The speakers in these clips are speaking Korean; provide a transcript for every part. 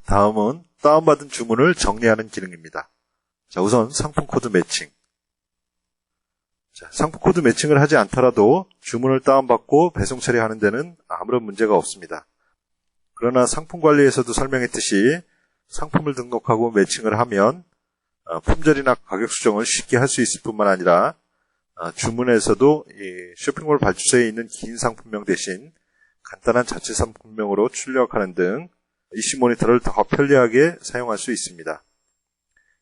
다음은 다운받은 주문을 정리하는 기능입니다. 자, 우선 상품 코드 매칭. 자, 상품 코드 매칭을 하지 않더라도 주문을 다운받고 배송 처리하는 데는 아무런 문제가 없습니다. 그러나 상품 관리에서도 설명했듯이 상품을 등록하고 매칭을 하면 품절이나 가격 수정을 쉽게 할 수 있을 뿐만 아니라 주문에서도 이 쇼핑몰 발주서에 있는 긴 상품명 대신 간단한 자체 상품명으로 출력하는 등 이슈 모니터를 더 편리하게 사용할 수 있습니다.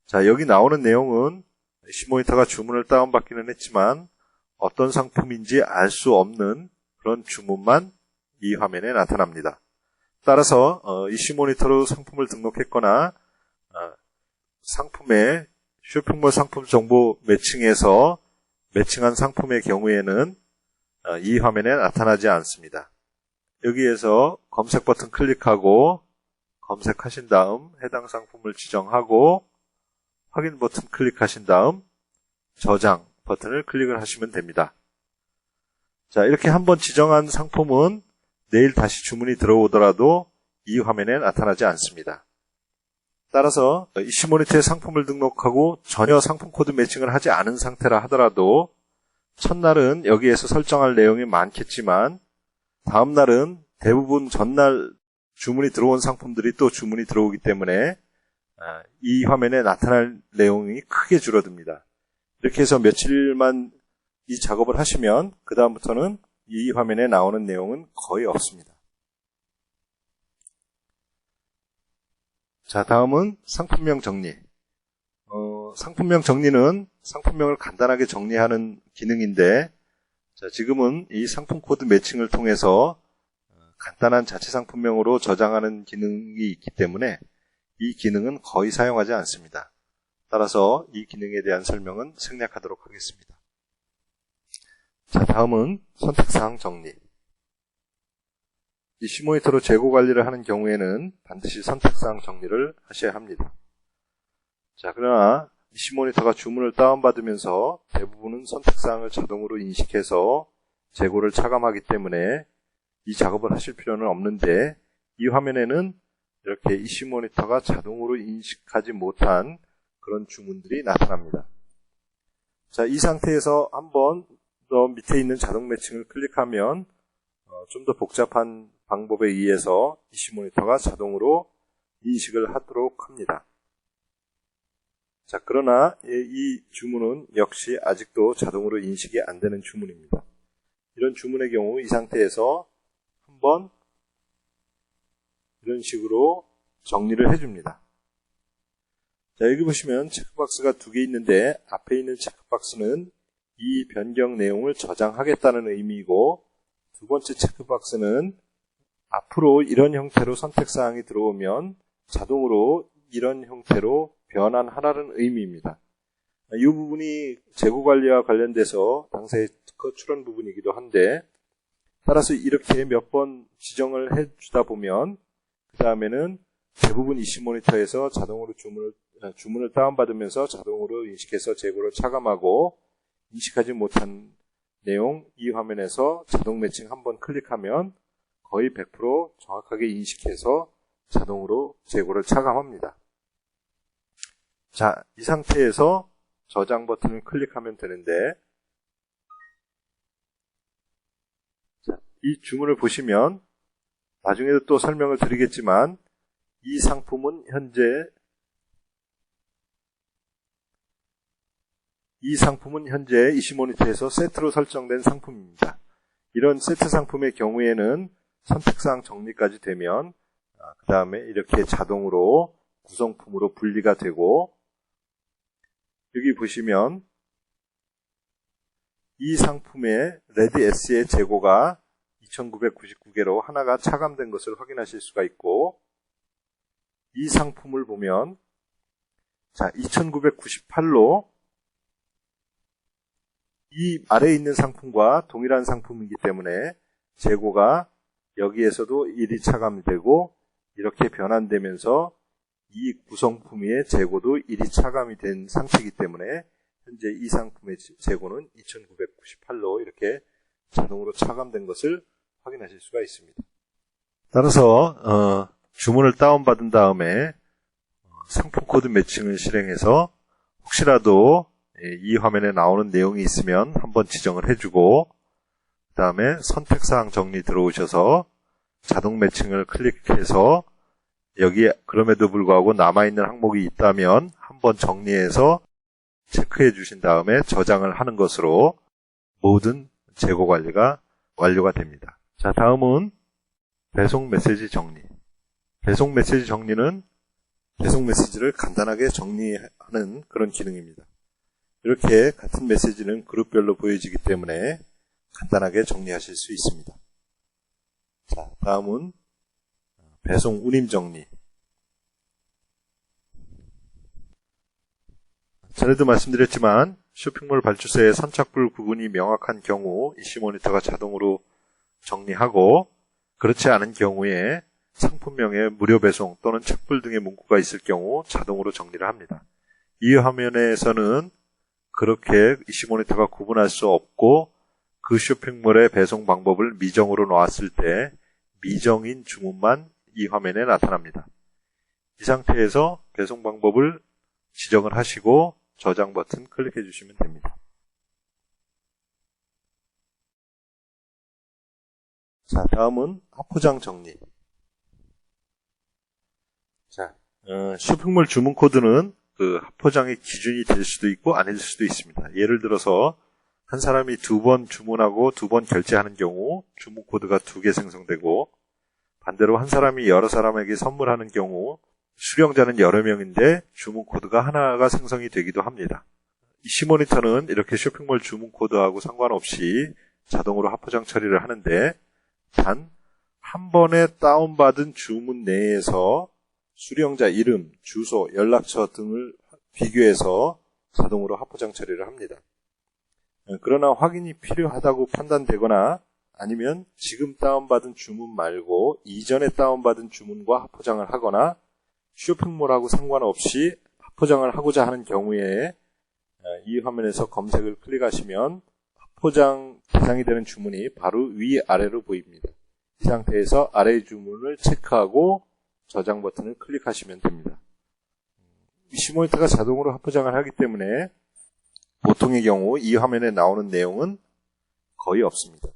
자, 여기 나오는 내용은 이슈 모니터가 주문을 다운받기는 했지만 어떤 상품인지 알 수 없는 그런 주문만 이 화면에 나타납니다. 따라서 이슈 모니터로 상품을 등록했거나 상품의 쇼핑몰 상품 정보 매칭에서 매칭한 상품의 경우에는 이 화면에 나타나지 않습니다. 여기에서 검색 버튼 클릭하고 검색하신 다음 해당 상품을 지정하고 확인 버튼 클릭하신 다음 저장 버튼을 클릭을 하시면 됩니다. 자, 이렇게 한번 지정한 상품은 내일 다시 주문이 들어오더라도 이 화면에 나타나지 않습니다. 따라서 이슈 모니터에 상품을 등록하고 전혀 상품 코드 매칭을 하지 않은 상태라 하더라도 첫날은 여기에서 설정할 내용이 많겠지만 다음날은 대부분 전날 주문이 들어온 상품들이 또 주문이 들어오기 때문에 이 화면에 나타날 내용이 크게 줄어듭니다. 이렇게 해서 며칠만 이 작업을 하시면 그 다음부터는 이 화면에 나오는 내용은 거의 없습니다. 자, 다음은 상품명 정리. 상품명 정리는 상품명을 간단하게 정리하는 기능인데, 자, 지금은 이 상품 코드 매칭을 통해서 간단한 자체 상품명으로 저장하는 기능이 있기 때문에 이 기능은 거의 사용하지 않습니다. 따라서 이 기능에 대한 설명은 생략하도록 하겠습니다. 자, 다음은 선택사항 정리. 이슈 모니터로 재고 관리를 하는 경우에는 반드시 선택사항 정리를 하셔야 합니다. 자, 그러나 이슈 모니터가 주문을 다운받으면서 대부분은 선택사항을 자동으로 인식해서 재고를 차감하기 때문에 이 작업을 하실 필요는 없는데 이 화면에는 이렇게 이슈 모니터가 자동으로 인식하지 못한 그런 주문들이 나타납니다. 자, 이 상태에서 한번 더 밑에 있는 자동 매칭을 클릭하면 좀 더 복잡한 방법에 의해서 이슈 모니터가 자동으로 인식을 하도록 합니다. 자, 그러나 이 주문은 역시 아직도 자동으로 인식이 안 되는 주문입니다. 이런 주문의 경우 이 상태에서 한번 이런 식으로 정리를 해줍니다. 자, 여기 보시면 체크박스가 두 개 있는데 앞에 있는 체크박스는 이 변경 내용을 저장하겠다는 의미이고 두 번째 체크박스는 앞으로 이런 형태로 선택사항이 들어오면 자동으로 이런 형태로 변환하라는 의미입니다. 이 부분이 재고관리와 관련돼서 당사의 특허 출원 부분이기도 한데 따라서 이렇게 몇 번 지정을 해주다 보면 그 다음에는 대부분 이슈 모니터에서 자동으로 주문을 다운받으면서 자동으로 인식해서 재고를 차감하고 인식하지 못한 내용 이 화면에서 자동 매칭 한번 클릭하면 거의 100% 정확하게 인식해서 자동으로 재고를 차감합니다. 자, 이 상태에서 저장 버튼을 클릭하면 되는데 자, 이 주문을 보시면 나중에도 또 설명을 드리겠지만 이 상품은 현재 이슈 모니터에서 세트로 설정된 상품입니다. 이런 세트 상품의 경우에는 선택사항 정리까지 되면 그 다음에 이렇게 자동으로 구성품으로 분리가 되고 여기 보시면 이 상품의 레드 S의 재고가 2999개로 하나가 차감된 것을 확인하실 수가 있고 이 상품을 보면 자 2998로 이 아래에 있는 상품과 동일한 상품이기 때문에 재고가 여기에서도 1이 차감이 되고 이렇게 변환되면서 이 구성품의 재고도 1이 차감이 된 상태이기 때문에 현재 이 상품의 재고는 2998로 이렇게 자동으로 차감된 것을 확인하실 수가 있습니다. 따라서 주문을 다운받은 다음에 상품 코드 매칭을 실행해서 혹시라도 이 화면에 나오는 내용이 있으면 한번 지정을 해주고 그 다음에 선택사항 정리 들어오셔서 자동 매칭을 클릭해서 여기에 그럼에도 불구하고 남아있는 항목이 있다면 한번 정리해서 체크해 주신 다음에 저장을 하는 것으로 모든 재고 관리가 완료가 됩니다. 자, 다음은 배송 메시지 정리. 배송 메시지 정리는 배송 메시지를 간단하게 정리하는 그런 기능입니다. 이렇게 같은 메시지는 그룹별로 보여지기 때문에 간단하게 정리하실 수 있습니다. 자, 다음은 배송 운임 정리. 전에도 말씀드렸지만 쇼핑몰 발주소의 선착불 구분이 명확한 경우 이슈 모니터가 자동으로 정리하고 그렇지 않은 경우에 상품명에 무료 배송 또는 착불 등의 문구가 있을 경우 자동으로 정리를 합니다. 이 화면에서는 그렇게 이슈 모니터가 구분할 수 없고 그 쇼핑몰의 배송 방법을 미정으로 놓았을 때 미정인 주문만 이 화면에 나타납니다. 이 상태에서 배송 방법을 지정을 하시고 저장 버튼 클릭해 주시면 됩니다. 자, 다음은 합포장 정리. 자, 쇼핑몰 주문 코드는 그 합포장의 기준이 될 수도 있고 아닐 수도 있습니다. 예를 들어서 한 사람이 2번 주문하고 2번 결제하는 경우 주문 코드가 2개 생성되고 반대로 한 사람이 여러 사람에게 선물하는 경우 수령자는 여러 명인데 주문 코드가 하나가 생성이 되기도 합니다. 이슈 모니터는 이렇게 쇼핑몰 주문 코드하고 상관없이 자동으로 합포장 처리를 하는데 단 한 번에 다운받은 주문 내에서 수령자 이름, 주소, 연락처 등을 비교해서 자동으로 합포장 처리를 합니다. 그러나 확인이 필요하다고 판단되거나 아니면 지금 다운받은 주문 말고 이전에 다운받은 주문과 합포장을 하거나 쇼핑몰하고 상관없이 합포장을 하고자 하는 경우에 이 화면에서 검색을 클릭하시면 합포장 대상이 되는 주문이 바로 위아래로 보입니다. 이 상태에서 아래 주문을 체크하고 저장 버튼을 클릭하시면 됩니다. 이슈 모니터가 자동으로 합포장을 하기 때문에 보통의 경우 이 화면에 나오는 내용은 거의 없습니다.